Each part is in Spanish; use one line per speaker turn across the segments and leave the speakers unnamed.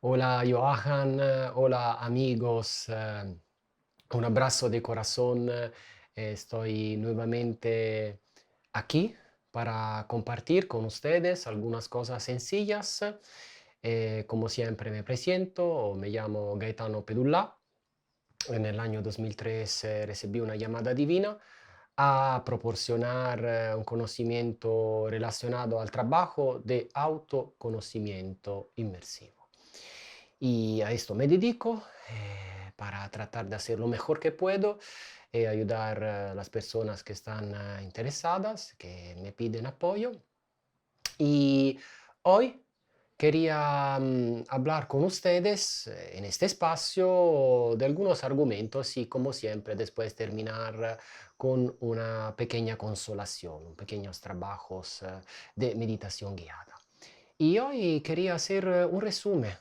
Hola Johan, hola amigos, un abrazo de corazón. Estoy nuevamente aquí para compartir con ustedes algunas cosas sencillas. Como siempre me presento, me llamo Gaetano Pedulla. En el año 2003 recibí una llamada divina a proporcionar un conocimiento relacionado al trabajo de autoconocimiento inmersivo. Y a esto me dedico para tratar de hacer lo mejor que puedo y ayudar a las personas que están interesadas, que me piden apoyo. Y hoy quería hablar con ustedes en este espacio de algunos argumentos y como siempre después terminar con una pequeña consolación, pequeños trabajos de meditación guiada. Y hoy quería hacer un resumen,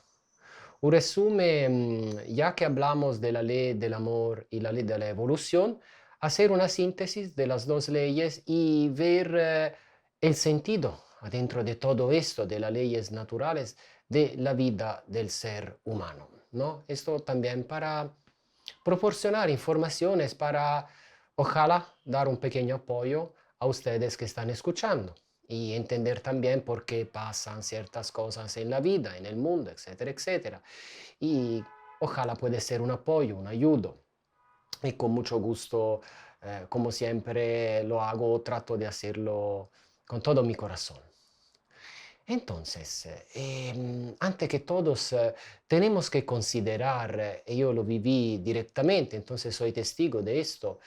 ya que hablamos de la ley del amor y la ley de la evolución, hacer una síntesis de las dos leyes y ver el sentido adentro de todo esto, de las leyes naturales, de la vida del ser humano, ¿no? Esto también para proporcionar informaciones para, ojalá, dar un pequeño apoyo a ustedes que están escuchando y entender también por qué pasan ciertas cosas en la vida, en el mundo, etcétera, etcétera. Y ojalá puede ser un apoyo, un ayudo. Y con mucho gusto, como siempre lo hago, trato de hacerlo con todo mi corazón. Entonces, antes que todos, tenemos que considerar, y yo lo viví directamente, entonces soy testigo de esto,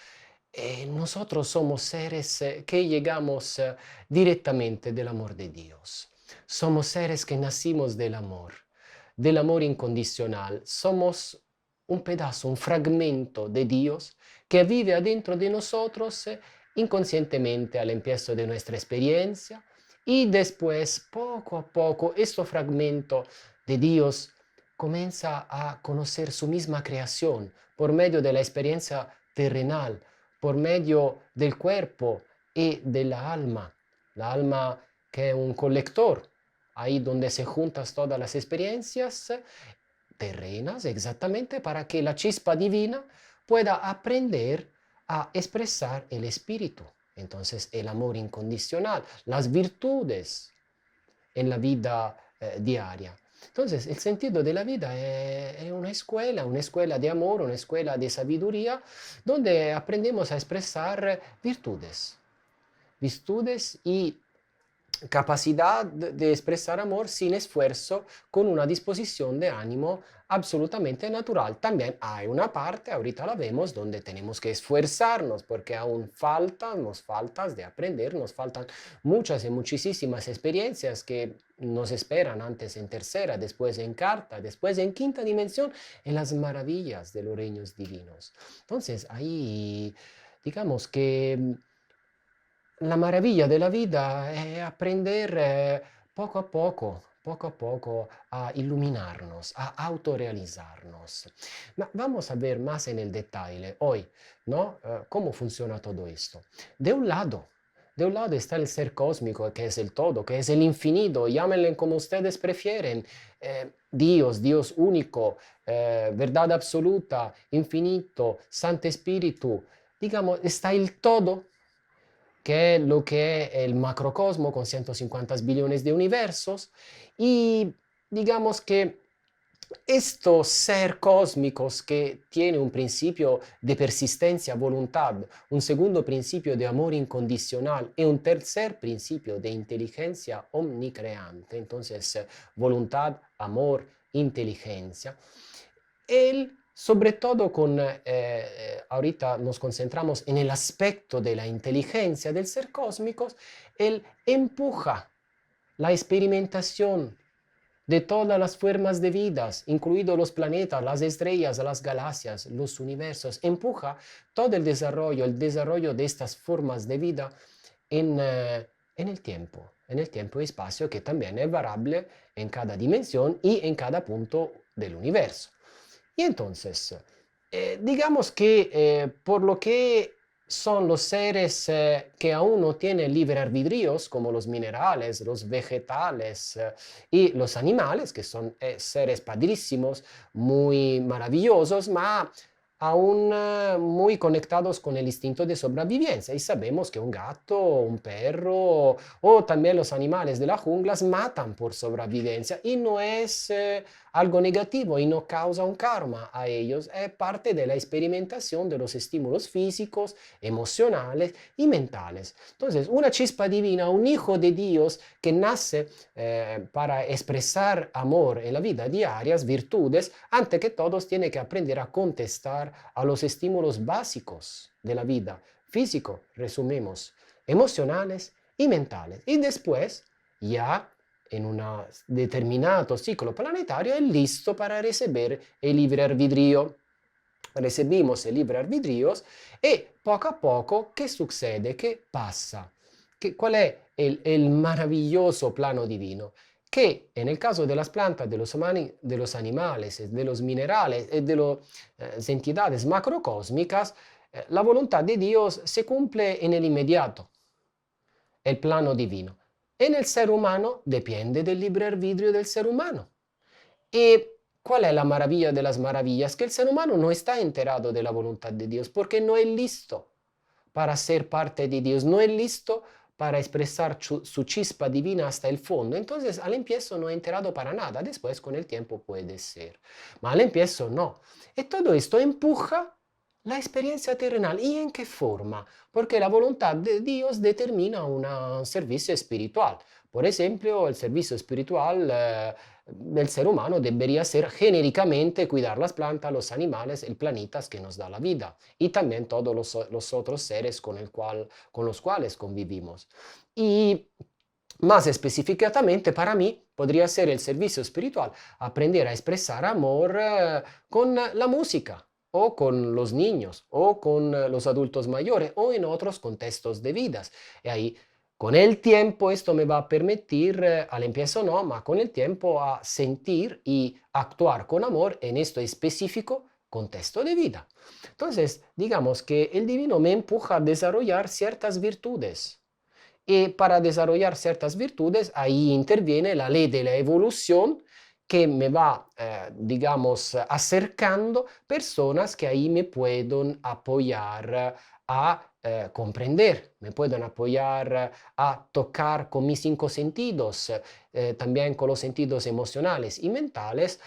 nosotros somos seres que llegamos directamente del amor de Dios. Somos seres que nacimos del amor incondicional. Somos un pedazo, un fragmento de Dios que vive adentro de nosotros inconscientemente al empiezo de nuestra experiencia y después, poco a poco, este fragmento de Dios comienza a conocer su misma creación por medio de la experiencia terrenal, por medio del cuerpo y de la alma que es un colector, ahí donde se juntan todas las experiencias terrenas, exactamente para que la chispa divina pueda aprender a expresar el espíritu. Entonces, el amor incondicional, las virtudes en la vida diaria. Entonces, el sentido de la vida es una escuela de amor, una escuela de sabiduría, donde aprendemos a expresar virtudes y capacidad de expresar amor sin esfuerzo, con una disposición de ánimo absolutamente natural. También hay una parte, ahorita la vemos, donde tenemos que esforzarnos porque aún nos falta de aprender, nos faltan muchas y muchísimas experiencias que nos esperan antes en tercera, después en cuarta, después en quinta dimensión, en las maravillas de los reinos divinos. Entonces, ahí digamos que la maravilla de la vida es aprender poco a poco a iluminarnos, a autorrealizarnos. Vamos a ver más en el detalle hoy, ¿no? Cómo funciona todo esto. De un lado, de un lado está el ser cósmico, que es el todo, que es el infinito, llámenle como ustedes prefieren, Dios, Dios único, verdad absoluta, infinito, Santo Espíritu. Digamos, está el todo que es lo que es el macrocosmo con 150 billones de universos, y digamos que estos ser cósmicos que tiene un principio de persistencia, voluntad, un segundo principio de amor incondicional y un tercer principio de inteligencia omnicreante, entonces voluntad, amor, inteligencia, él, sobre todo ahorita nos concentramos en el aspecto de la inteligencia del ser cósmico, él empuja la experimentación de todas las formas de vidas, incluidos los planetas, las estrellas, las galaxias, los universos, empuja todo el desarrollo de estas formas de vida en, eh, en el tiempo y espacio que también es variable en cada dimensión y en cada punto del universo. Y entonces, digamos que por lo que son los seres que aún no tienen libre albedrío, como los minerales, los vegetales y los animales, que son seres padrísimos, muy maravillosos, ma aún muy conectados con el instinto de sobrevivencia. Y sabemos que un gato, un perro o también los animales de la jungla matan por sobrevivencia y no es algo negativo y no causa un karma a ellos, es parte de la experimentación de los estímulos físicos, emocionales y mentales. Entonces, una chispa divina, un hijo de Dios que nace para expresar amor en la vida diaria, virtudes, antes que todos tiene que aprender a contestar a los estímulos básicos de la vida, físico, resumimos, emocionales y mentales. Y después, ya en un determinato ciclo planetario, es listo para recibir el libre albedrío. Recibimos el libre albedrío y poco a poco, ¿qué sucede? ¿Qué pasa? ¿Cuál es el maravilloso plano divino? Que en el caso de las plantas, de los animales, de los minerales y de las entidades macrocósmicas, la voluntad de Dios se cumple en el inmediato, el plano divino. En el ser humano depende del libre arbitrio del ser humano. ¿Y cuál es la maravilla de las maravillas? Que el ser humano no está enterado de la voluntad de Dios porque no es listo para ser parte de Dios, no es listo para expresar su chispa divina hasta el fondo. Entonces, al empiezo no es enterado para nada, después con el tiempo puede ser, pero al empiezo no. Y todo esto empuja la experiencia terrenal. ¿Y en qué forma? Porque la voluntad de Dios determina un servicio espiritual. Por ejemplo, el servicio espiritual del ser humano debería ser genéricamente cuidar las plantas, los animales, el planeta que nos da la vida y también todos los otros seres con los cuales convivimos. Y más específicamente para mí podría ser el servicio espiritual, aprender a expresar amor con la música o con los niños o con los adultos mayores o en otros contextos de vidas. Y ahí, con el tiempo, esto me va a permitir, al empiezo no, pero con el tiempo a sentir y actuar con amor en este específico contexto de vida. Entonces, digamos que el divino me empuja a desarrollar ciertas virtudes. Y para desarrollar ciertas virtudes, ahí interviene la ley de la evolución que me va, digamos, acercando personas que ahí me pueden apoyar a comprender, me pueden apoyar a tocar con mis cinco sentidos, también con los sentidos emocionales y mentales,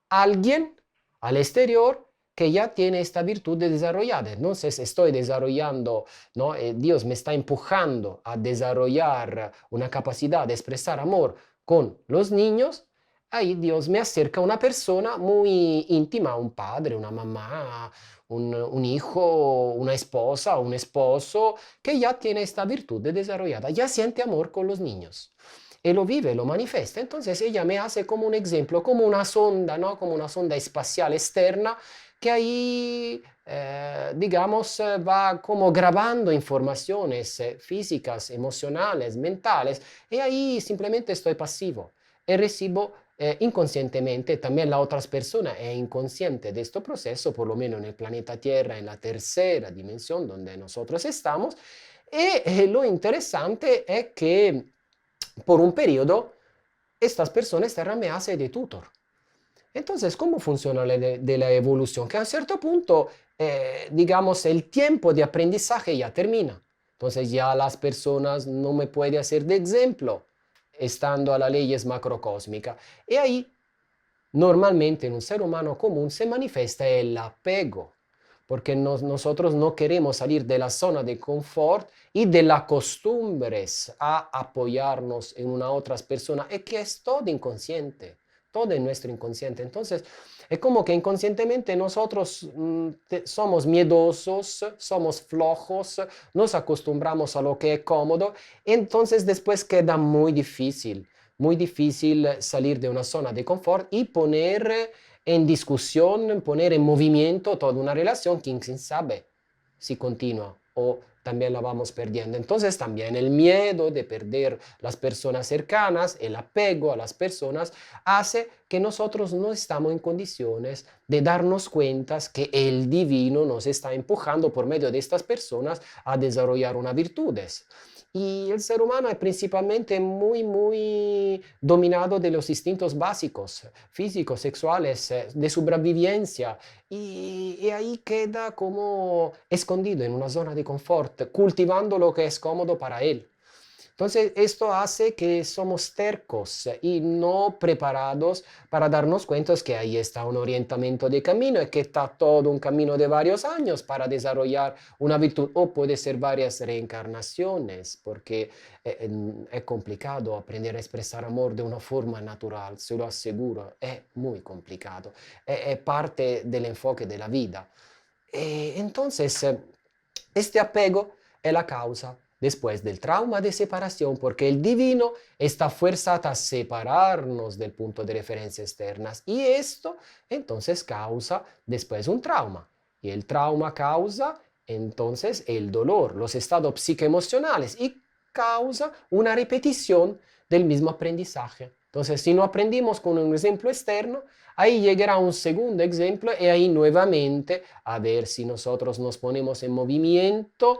alguien al exterior que ya tiene esta virtud desarrollada. Entonces estoy desarrollando, ¿no? Dios me está empujando a desarrollar una capacidad de expresar amor con los niños. Ahí Dios me acerca a una persona muy íntima, un padre, una mamá, un hijo, una esposa, un esposo, que ya tiene esta virtud desarrollada, ya siente amor con los niños y lo vive, lo manifiesta. Entonces ella me hace como un ejemplo, como una sonda, ¿no? Como una sonda espacial externa que ahí, digamos, va como grabando informaciones físicas, emocionales, mentales, y ahí simplemente estoy pasivo y recibo inconscientemente, también las otras personas es inconsciente de este proceso, por lo menos en el planeta Tierra, en la tercera dimensión donde nosotros estamos, y lo interesante es que por un periodo estas personas serán me hace de tutor. Entonces, ¿cómo funciona de la evolución? Que a cierto punto, digamos, el tiempo de aprendizaje ya termina. Entonces ya las personas no me pueden hacer de ejemplo estando a las leyes macrocósmicas. Y ahí, normalmente en un ser humano común se manifiesta el apego, porque nosotros no queremos salir de la zona de confort y de las costumbres a apoyarnos en una otra persona, y que es todo inconsciente, todo en nuestro inconsciente. Entonces, es como que inconscientemente nosotros somos miedosos, somos flojos, nos acostumbramos a lo que es cómodo, entonces después queda muy difícil salir de una zona de confort y poner en discusión, poner en movimiento toda una relación que quién sabe si continúa o también la vamos perdiendo. Entonces también el miedo de perder las personas cercanas, el apego a las personas, hace que nosotros no estamos en condiciones de darnos cuenta que el divino nos está empujando por medio de estas personas a desarrollar una virtudes. Y el ser humano es principalmente muy dominado de los instintos básicos, físicos, sexuales, de supervivencia, y ahí queda como escondido en una zona de confort, cultivando lo que es cómodo para él. Entonces, esto hace que somos tercos y no preparados para darnos cuenta que ahí está un orientamiento de camino y que está todo un camino de varios años para desarrollar una virtud, o puede ser varias reencarnaciones, porque es complicado aprender a expresar amor de una forma natural, se lo aseguro, es muy complicado, es parte del enfoque de la vida. Entonces, este apego es la causa después del trauma de separación, porque el divino está forzado a separarnos del punto de referencia externas, y esto entonces causa después un trauma, y el trauma causa entonces el dolor, los estados psicoemocionales, y causa una repetición del mismo aprendizaje. Entonces, si no aprendimos con un ejemplo externo, ahí llegará un segundo ejemplo y ahí nuevamente a ver si nosotros nos ponemos en movimiento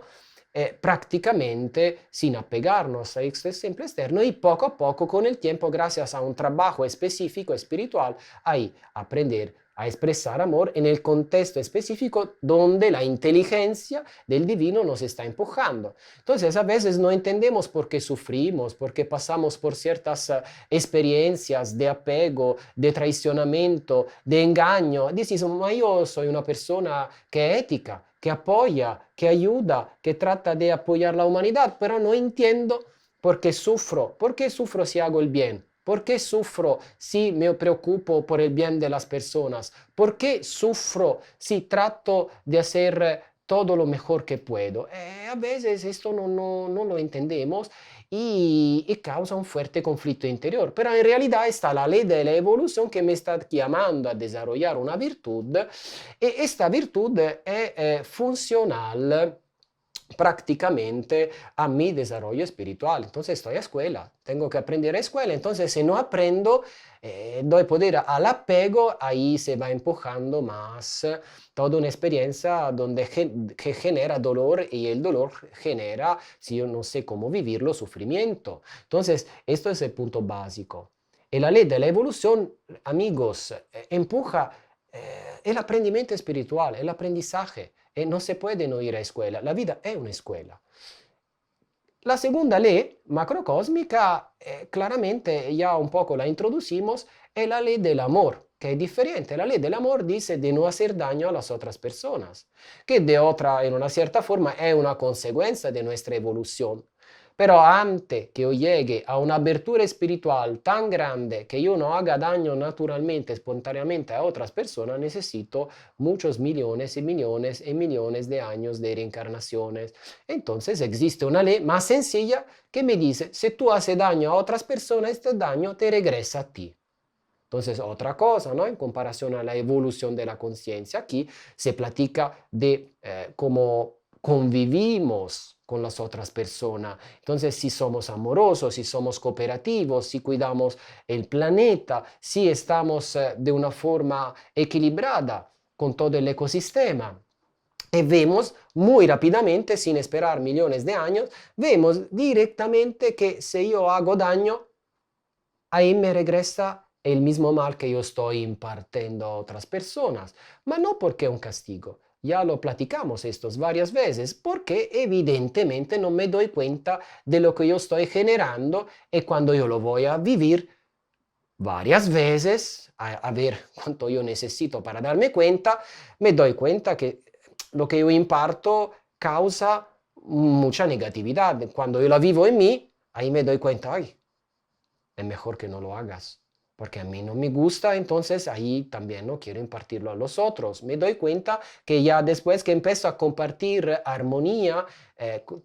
prácticamente sin apegarnos a este ejemplo externo, y poco a poco con el tiempo, gracias a un trabajo específico espiritual, ahí aprender a expresar amor en el contexto específico donde la inteligencia del divino nos está empujando. Entonces, a veces no entendemos por qué sufrimos, por qué pasamos por ciertas experiencias de apego, de traicionamiento, de engaño. Dices, ma yo soy una persona que es ética, que apoya, que ayuda, que trata de apoyar la humanidad, pero no entiendo por qué sufro. ¿Por qué sufro si hago el bien? ¿Por qué sufro si me preocupo por el bien de las personas? ¿Por qué sufro si trato de hacer todo lo mejor que puedo? A veces esto no lo entendemos y causa un fuerte conflicto interior, pero en realidad está la ley de la evolución que me está llamando a desarrollar una virtud, y esta virtud es funcional prácticamente a mi desarrollo espiritual. Entonces estoy a escuela, tengo que aprender a escuela. Entonces, si no aprendo, doy poder al apego, ahí se va empujando más toda una experiencia donde que genera dolor, y el dolor genera, si yo no sé cómo vivirlo, sufrimiento. Entonces, esto es el punto básico. Y la ley de la evolución, amigos, empuja el aprendimiento espiritual, el aprendizaje. No se puede no ir a escuela, la vida es una escuela. La segunda ley macrocósmica, claramente ya un poco la introducimos, es la ley del amor, que es diferente. La ley del amor dice de no hacer daño a las otras personas, que de otra, en una cierta forma, es una consecuencia de nuestra evolución. Pero antes que yo llegue a una apertura espiritual tan grande que yo no haga daño naturalmente, espontáneamente a otras personas, necesito muchos millones y millones y millones de años de reencarnaciones. Entonces existe una ley más sencilla que me dice, si tú haces daño a otras personas, este daño te regresa a ti. Entonces, otra cosa, ¿no? En comparación a la evolución de la conciencia, aquí se platica de cómo convivimos con las otras personas. Entonces, si somos amorosos, si somos cooperativos, si cuidamos el planeta, si estamos de una forma equilibrada con todo el ecosistema. Y vemos muy rápidamente, sin esperar millones de años, vemos directamente que si yo hago daño, ahí me regresa el mismo mal que yo estoy impartiendo a otras personas, ma no porque es un castigo. Ya lo platicamos estos varias veces, porque evidentemente no me doy cuenta de lo que yo estoy generando, y cuando yo lo voy a vivir varias veces, a ver cuánto yo necesito para darme cuenta, me doy cuenta que lo que yo imparto causa mucha negatividad. Cuando yo la vivo en mí, ahí me doy cuenta, ay, es mejor que no lo hagas, porque a mí no me gusta, entonces ahí también no quiero impartirlo a los otros. Me doy cuenta que ya después que empiezo a compartir armonía,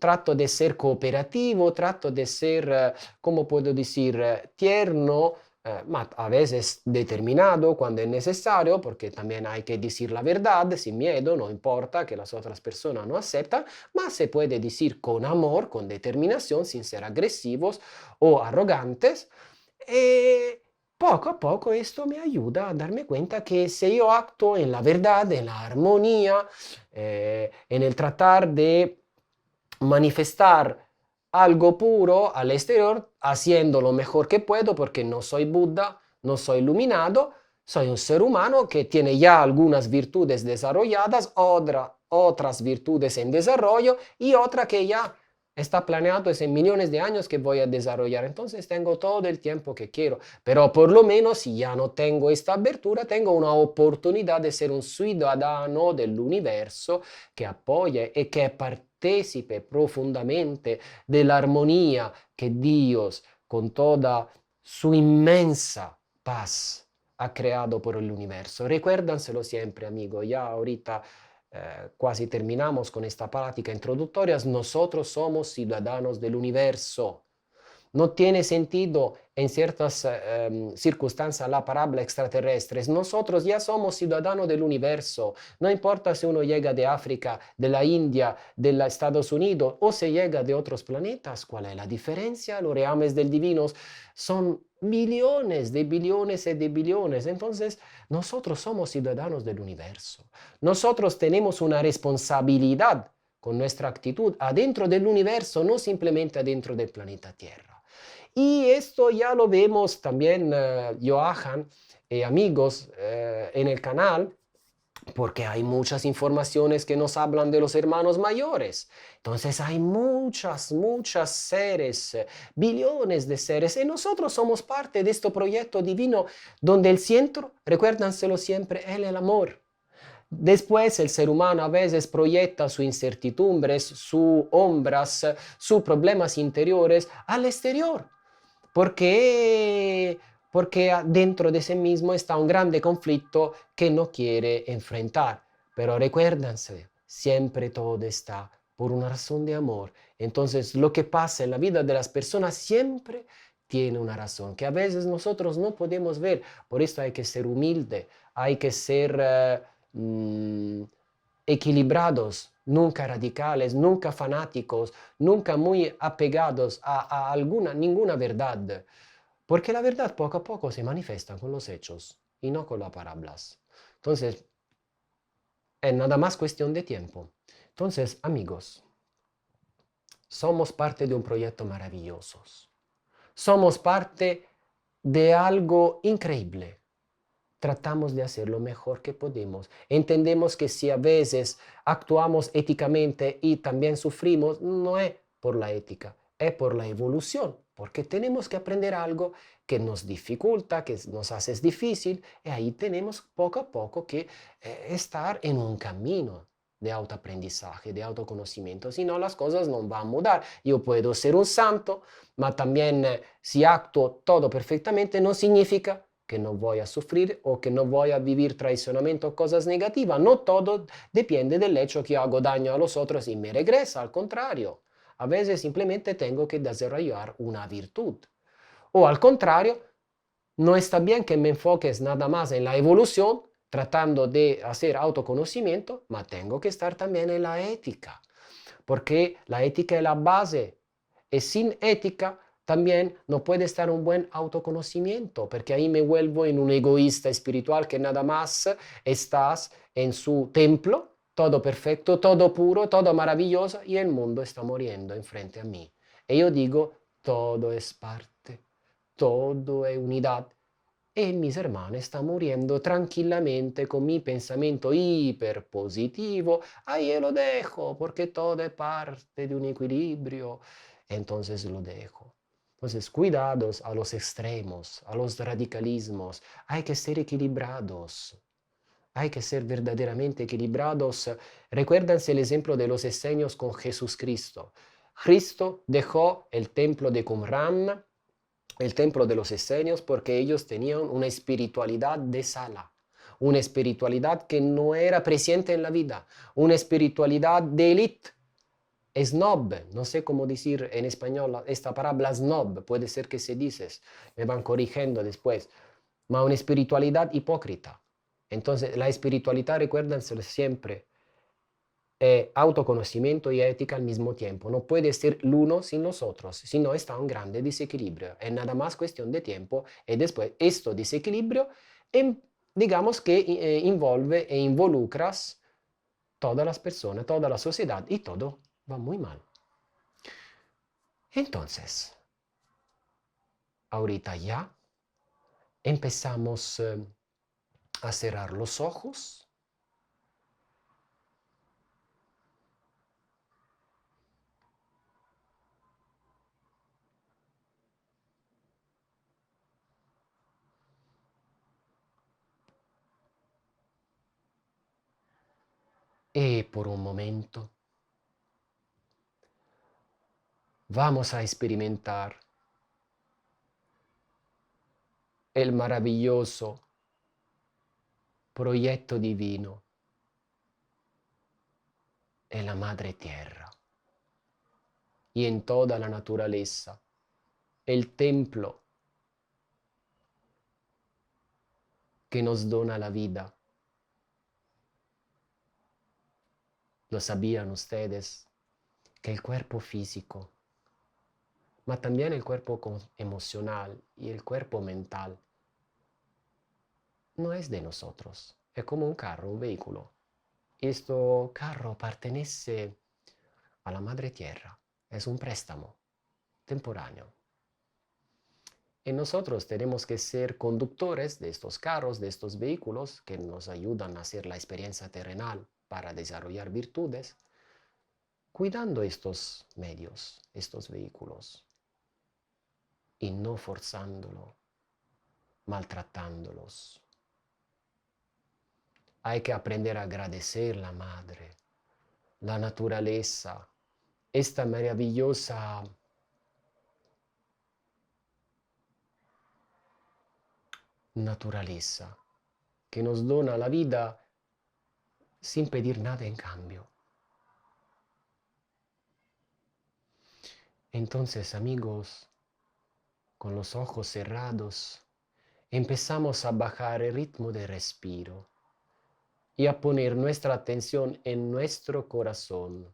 trato de ser cooperativo, trato de ser, ¿cómo puedo decir?, tierno a veces determinado cuando es necesario, porque también hay que decir la verdad sin miedo, no importa que las otras personas no aceptan, mas se puede decir con amor, con determinación, sin ser agresivos o arrogantes. Y poco a poco esto me ayuda a darme cuenta que si yo actúo en la verdad, en la armonía, en el tratar de manifestar algo puro al exterior, haciendo lo mejor que puedo, porque no soy Buda, no soy iluminado, soy un ser humano que tiene ya algunas virtudes desarrolladas, otras virtudes en desarrollo y otra que ya está planeado es en millones de años que voy a desarrollar. Entonces tengo todo el tiempo que quiero, pero por lo menos si ya no tengo esta abertura, tengo una oportunidad de ser un ciudadano del universo que apoya y que participe profundamente de la armonía que Dios, con toda su inmensa paz, ha creado por el universo. Recuérdanselo siempre, amigo. Ya ahorita casi terminamos con esta práctica introductoria. Nosotros somos ciudadanos del universo. No tiene sentido en ciertas circunstancias la parábola extraterrestres. Nosotros ya somos ciudadanos del universo. No importa si uno llega de África, de la India, de los Estados Unidos o se llega de otros planetas. ¿Cuál es la diferencia? Los reales del divino son billones de billones y de billones. Entonces, nosotros somos ciudadanos del universo. Nosotros tenemos una responsabilidad con nuestra actitud adentro del universo, no simplemente adentro del planeta Tierra. Y esto ya lo vemos también, Johan, amigos, en el canal, porque hay muchas informaciones que nos hablan de los hermanos mayores. Entonces hay muchas seres, billones de seres, y nosotros somos parte de este proyecto divino donde el centro, recuérdanselo siempre, es el amor. Después el ser humano a veces proyecta sus incertidumbres, sus sombras, sus problemas interiores al exterior. Porque, porque dentro de sí mismo está un grande conflicto que no quiere enfrentar. Pero recuérdense, siempre todo está por una razón de amor. Entonces, lo que pasa en la vida de las personas siempre tiene una razón, que a veces nosotros no podemos ver. Por esto hay que ser humilde, hay que ser equilibrados, nunca radicales, nunca fanáticos, nunca muy apegados a ninguna verdad, porque la verdad poco a poco se manifiesta con los hechos y no con las parábolas. Entonces, es nada más cuestión de tiempo. Entonces, amigos, somos parte de un proyecto maravilloso. Somos parte de algo increíble. Tratamos de hacer lo mejor que podemos. Entendemos que si a veces actuamos éticamente y también sufrimos, no es por la ética, es por la evolución, porque tenemos que aprender algo que nos dificulta, que nos hace difícil, y ahí tenemos poco a poco que estar en un camino de autoaprendizaje, de autoconocimiento, si no las cosas no van a mudar. Yo puedo ser un santo, pero también si actúo todo perfectamente no significa que no voy a sufrir o que no voy a vivir traicionamiento o cosas negativas. No todo depende del hecho que hago daño a los otros y me regresa, al contrario. A veces simplemente tengo que desarrollar una virtud. O al contrario, no está bien que me enfoques nada más en la evolución, tratando de hacer autoconocimiento, pero tengo que estar también en la ética, porque la ética es la base. Y sin ética también no puede estar un buen autoconocimiento, porque ahí me vuelvo en un egoísta espiritual que nada más estás en su templo, todo perfecto, todo puro, todo maravilloso, y el mundo está muriendo enfrente a mí. Y yo digo, todo es parte, todo es unidad. Y mis hermanos están muriendo tranquilamente con mi pensamiento hiper positivo. Ahí yo lo dejo, porque todo es parte de un equilibrio. Entonces lo dejo. Entonces, cuidados a los extremos, a los radicalismos. Hay que ser equilibrados. Hay que ser verdaderamente equilibrados. Recuérdense el ejemplo de los esenios con Jesucristo. Cristo dejó el templo de Qumran, el templo de los esenios, porque ellos tenían una espiritualidad de sala, una espiritualidad que no era presente en la vida, una espiritualidad de élite. snob, no sé cómo decir en español esta palabra snob, puede ser que se dices, me van corrigiendo después, ma una espiritualidad hipócrita. Entonces, la espiritualidad, recuérdense siempre, es autoconocimiento y ética al mismo tiempo. No puede ser el uno sin los otros, si no está un grande desequilibrio. Es nada más cuestión de tiempo y después este desequilibrio, digamos que envolve e involucras todas las personas, toda la sociedad y todo va muy mal. Entonces, ahorita ya empezamos a cerrar los ojos y por un momento vamos a experimentar el maravilloso proyecto divino en la Madre Tierra y en toda la naturaleza, el templo que nos dona la vida. ¿Lo sabían ustedes? Que el cuerpo físico, pero también el cuerpo emocional y el cuerpo mental, no es de nosotros. Es como un carro, un vehículo. Este carro pertenece a la Madre Tierra. Es un préstamo temporáneo. Y nosotros tenemos que ser conductores de estos carros, de estos vehículos que nos ayudan a hacer la experiencia terrenal para desarrollar virtudes, cuidando estos medios, estos vehículos, y no forzándolo, maltratándolos. Hay que aprender a agradecer la madre, la naturaleza, esta maravillosa naturaleza que nos dona la vida sin pedir nada en cambio. Entonces, amigos, con los ojos cerrados, empezamos a bajar el ritmo de respiro y a poner nuestra atención en nuestro corazón,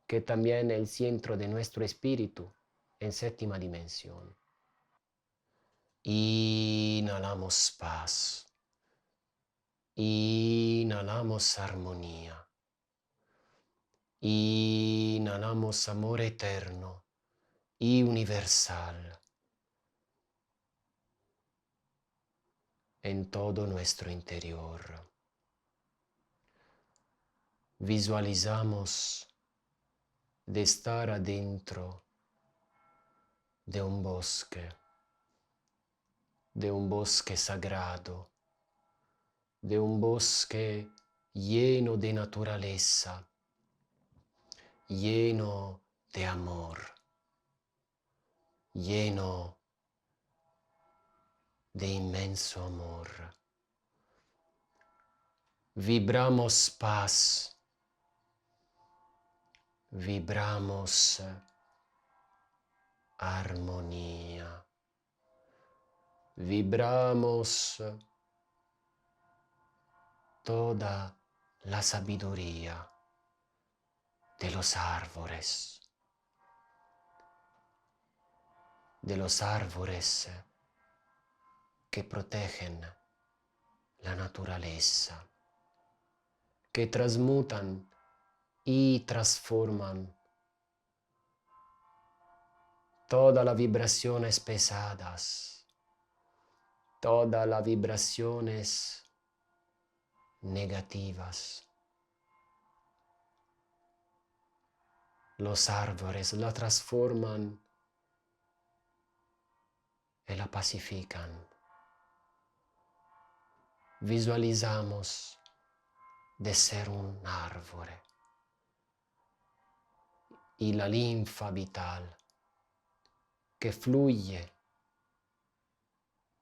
que también es el centro de nuestro espíritu en séptima dimensión. Inhalamos paz, inhalamos armonía, inhalamos amor eterno y universal en todo nuestro interior. Visualizamos de estar adentro de un bosque sagrado, de un bosque lleno de naturaleza, lleno de amor, lleno de inmenso amor. Vibramos paz, vibramos armonía, vibramos toda la sabiduría de los árboles que protegen la naturaleza, que transmutan y transforman todas las vibraciones pesadas, todas las vibraciones negativas. Los árboles la transforman y la pacifican. Visualizamos de ser un árbol y la linfa vital que fluye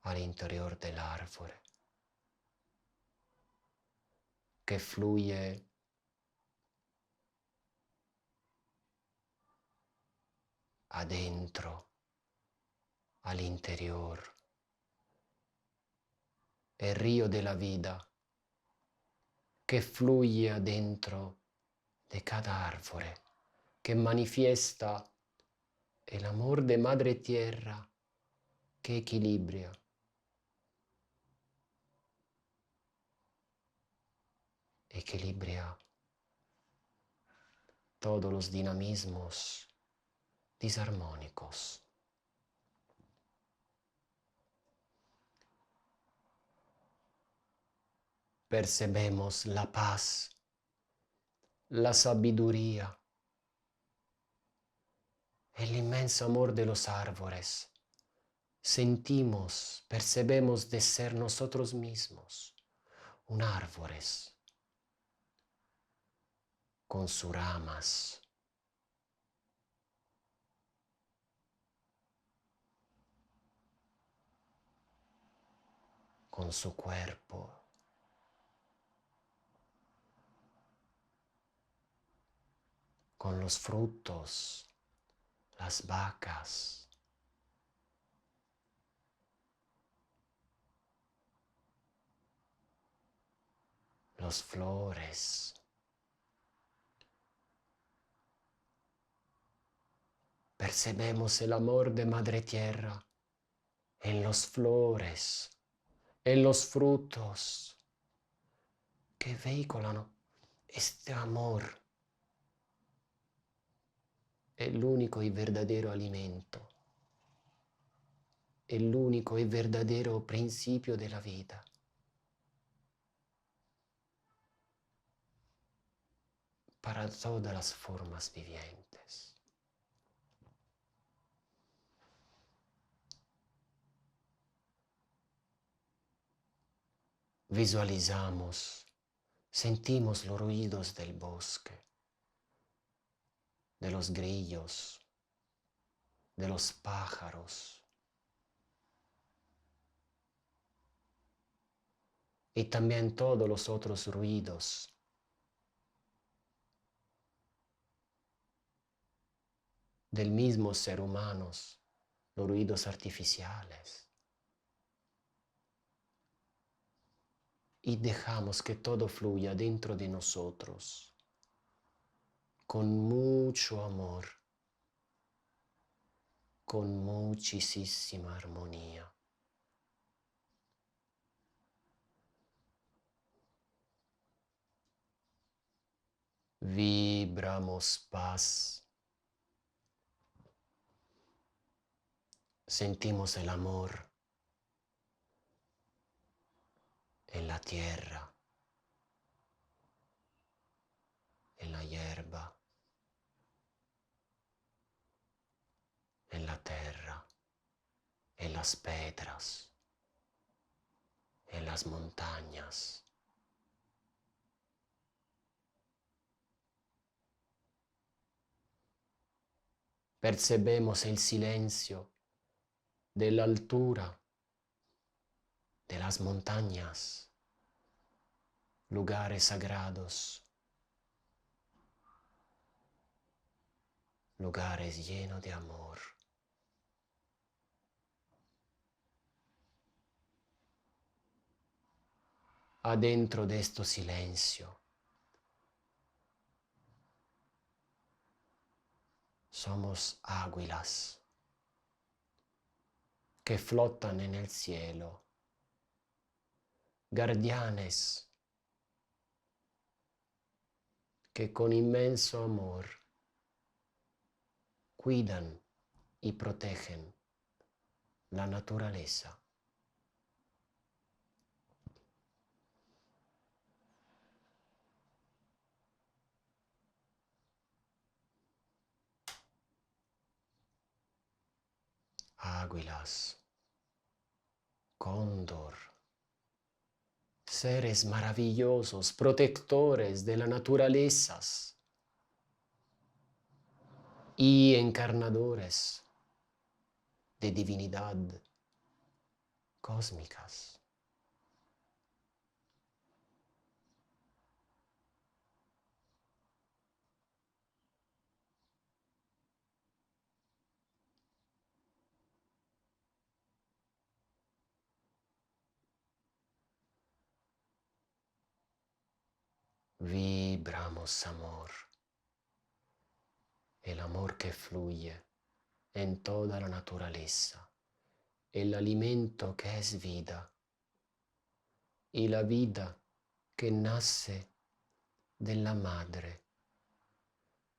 al interior del árbol, que fluye adentro, al interior, el río de la vida que fluye adentro de cada árbol, que manifiesta el amor de Madre Tierra que equilibra todos los dinamismos disarmónicos. Percebemos la paz, la sabiduría, el inmenso amor de los árboles. Sentimos, percebemos de ser nosotros mismos un árboles con sus ramas, con su cuerpo, con los frutos, las vacas, las flores. Percebemos el amor de Madre Tierra en las flores, en los frutos que vehiculan este amor, el único y verdadero alimento, el único y verdadero principio de la vida. Para todas las formas vivientes. Visualizamos, sentimos los ruidos del bosque, de los grillos, de los pájaros y también todos los otros ruidos del mismo ser humano, los ruidos artificiales. Y dejamos que todo fluya dentro de nosotros con mucho amor, con muchísima armonía. Vibramos paz. Sentimos el amor en la tierra, en la hierba, en la tierra, en las piedras, en las montañas. Percebemos el silencio de la altura de las montañas, lugares sagrados, lugares llenos de amor. Adentro de este silencio somos águilas que flotan en el cielo, guardianes que con inmenso amor cuidan y protegen la naturaleza. Águilas, cóndor, seres maravillosos, protectores de la naturaleza y encarnadores de divinidad cósmicas. Vibramos amor, el amor que fluye en toda la naturaleza, el alimento que es vida y la vida que nace de la Madre,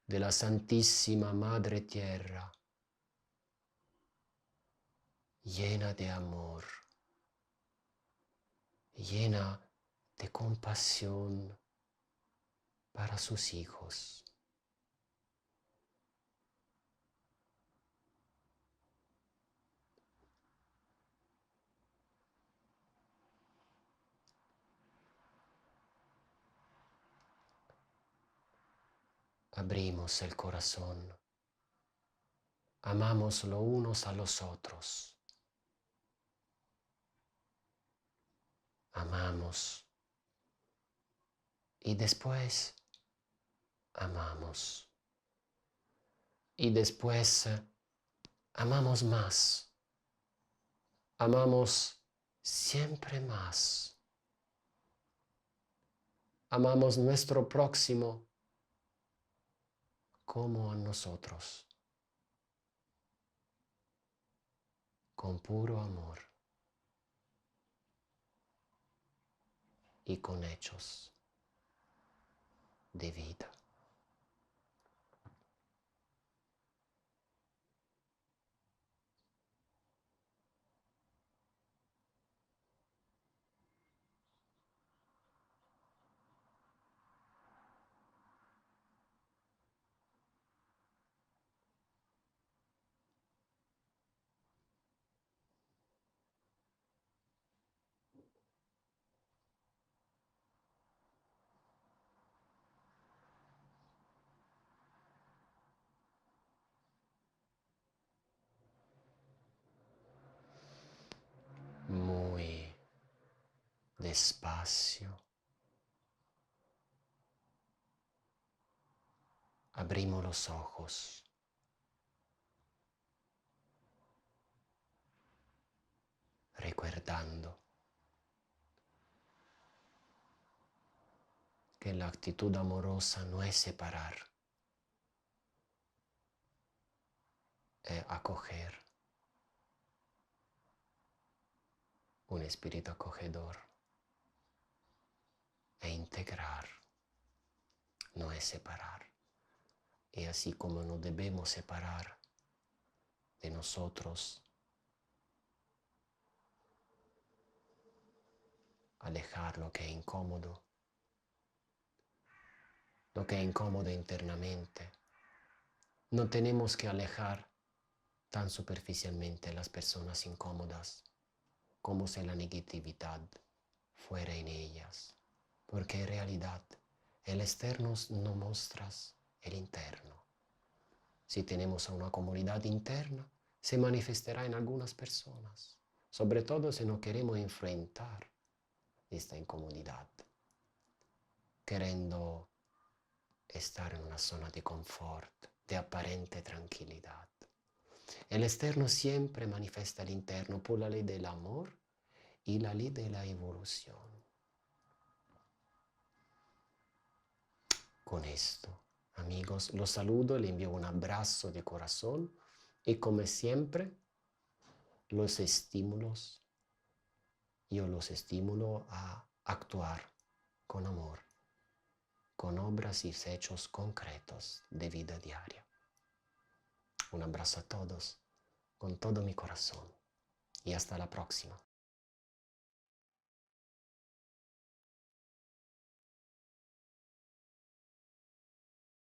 de la Santísima Madre Tierra, llena de amor, llena de compasión para sus hijos. Abrimos el corazón, amamos los unos a los otros, amamos y después amamos y después amamos más, amamos siempre más, amamos nuestro próximo como a nosotros, con puro amor y con hechos de vida. Muy despacio abrimos los ojos, recordando que la actitud amorosa no es separar, es acoger, un espíritu acogedor, e integrar, no es separar. Y así como no debemos separar de nosotros, alejar lo que es incómodo internamente, no tenemos que alejar tan superficialmente las personas incómodas como si la negatividad fuera en ellas, porque en realidad el externo no muestra el interno. Si tenemos una comunidad interna, se manifestará en algunas personas, sobre todo si no queremos enfrentar esta incomodidad, queriendo estar en una zona de confort, de aparente tranquilidad. El externo siempre manifiesta el interno por la ley del amor y la ley de la evolución. Con esto, amigos, los saludo, les envío un abrazo de corazón y como siempre, yo los estimulo a actuar con amor, con obras y hechos concretos de vida diaria. Un abrazo a todos, con todo mi corazón y hasta la próxima.